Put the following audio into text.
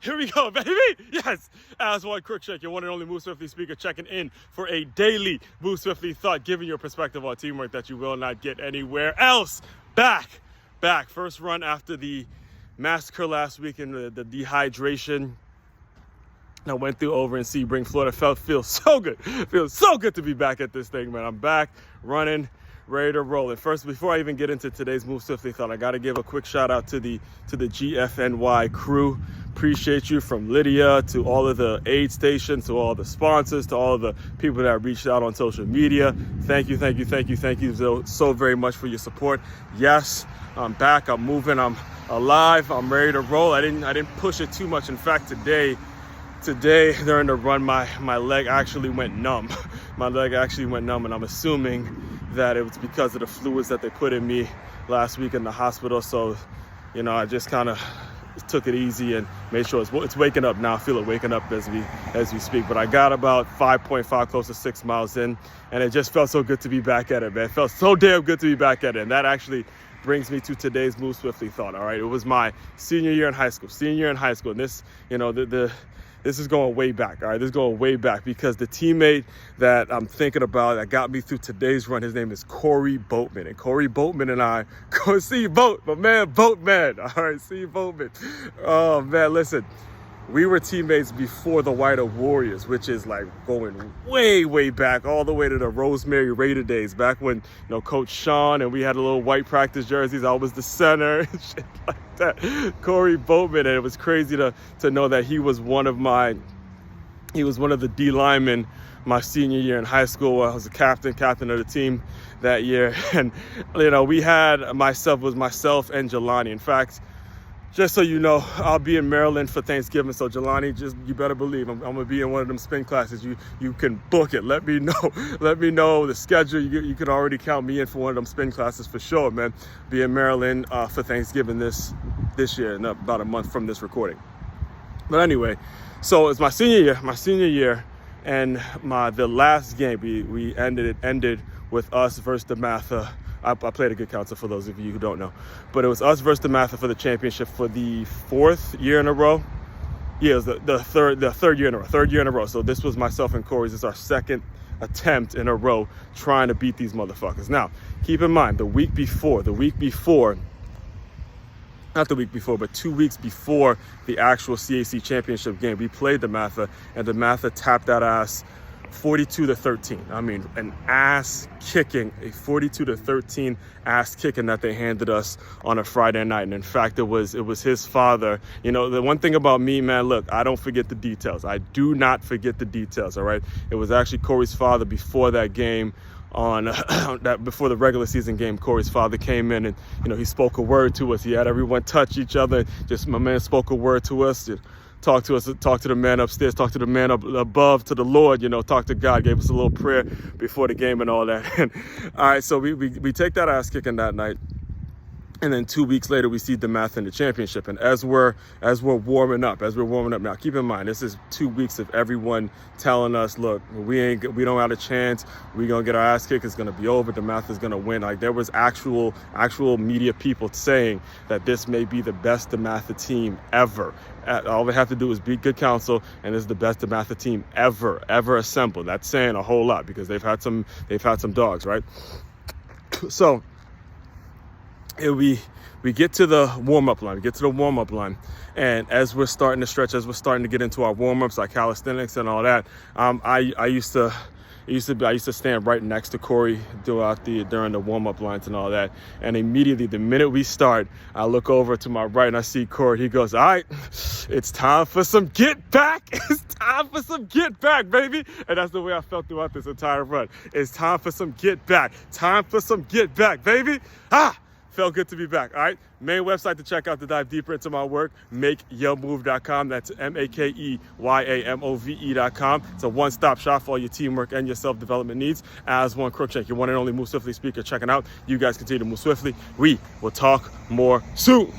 Here we go, baby. Yes. Aswand Cruickshank, your one and only Move Swiftly speaker, checking in for a daily Move Swiftly thought, giving you a perspective on teamwork that you will not get anywhere else. Back. First run after the massacre last week and the dehydration I went through over in Sebring, Florida. Feels so good. Feels so good to be back at this thing, man. I'm back, running, ready to roll. And first, before I even get into today's Move Swiftly thought, I got to give a quick shout out to the GFNY crew. Appreciate you, from Lydia to all of the aid stations, to all the sponsors, to all of the people that reached out on social media. Thank you so very much for your support. Yes, I'm back. I'm moving. I'm alive. I'm ready to roll. I didn't push it too much. In fact, today during the run, my leg actually went numb. My leg actually went numb, and I'm assuming that it was because of the fluids that they put in me last week in the hospital. So, I just kind of took it easy and made sure it's waking up now. I feel it waking up as we speak. But I got about 5.5, close to 6 miles in, and it just felt so good to be back at it, man. It felt so damn good to be back at it. And that actually brings me to today's Move Swiftly thought. All right, it was my senior year in high school. And this, this is going way back, all right? This is going way back because the teammate that I'm thinking about that got me through today's run, his name is Corey Boatman. And Corey Boatman and I go see Boat, my man Boatman. All right, see Boatman. Oh, man, listen. We were teammates before the White Warriors, which is like going way back, all the way to the Rosemary Raider days, back when, Coach Sean and we had a little white practice jerseys. I was the center and shit like that. Corey Boatman, and it was crazy to know that he was one of the D linemen my senior year in high school. I was the captain of the team that year. And, we had myself and Jelani. In fact, just so you know, I'll be in Maryland for Thanksgiving. So Jelani, you better believe I'm gonna be in one of them spin classes. You can book it. Let me know the schedule. You can already count me in for one of them spin classes for sure, man. Be in Maryland for Thanksgiving this year, in about a month from this recording. But anyway, so it's my senior year, and the last game we ended with us versus the Matha. I played a good counselor, for those of you who don't know. But it was us versus the Matha for the championship for the fourth year in a row. Yeah, it was the third year in a row. So this was myself and Corey's. It's our second attempt in a row trying to beat these motherfuckers. Now, keep in mind, 2 weeks before the actual CAC championship game, we played the Matha, and the Matha tapped that ass 42-13. I mean, an ass kicking, a 42-13 ass kicking that they handed us on a Friday night. And in fact, it was his father. The one thing about me, man, look, I don't forget the details. I do not forget the details. All right. It was actually Corey's father before that game. Before the regular season game, Corey's father came in and he spoke a word to us. He had everyone touch each other. Just my man spoke a word to us. Talk to the man upstairs, talk to the man up above, to the Lord, talk to God, gave us a little prayer before the game and all that. And, all right, so we take that ass kicking that night. And then 2 weeks later, we see the Matha in the championship. And as we're warming up now, keep in mind, this is 2 weeks of everyone telling us, look, we don't have a chance. We're going to get our ass kicked. It's going to be over. The Matha is going to win. Like, there was actual media people saying that this may be the best Matha team ever. All they have to do is beat good counsel, and this is the best Matha team ever assembled. That's saying a whole lot because they've had some dogs, right? So we get to the warm-up line. And as we're starting to stretch, as we're starting to get into our warm-ups, like calisthenics and all that, I used to stand right next to Corey during the warm-up lines and all that. And immediately, the minute we start, I look over to my right and I see Corey. He goes, "All right, it's time for some get back. It's time for some get back, baby." And that's the way I felt throughout this entire run. It's time for some get back. Time for some get back, baby. Felt good to be back. All right. Main website to check out to dive deeper into my work, makeyourmove.com. That's makeyourmove.com. It's a one-stop shop for all your teamwork and your self-development needs. Aswand Cruickshank, your one and only Move Swiftly speaker, checking out. You guys continue to move swiftly. We will talk more soon.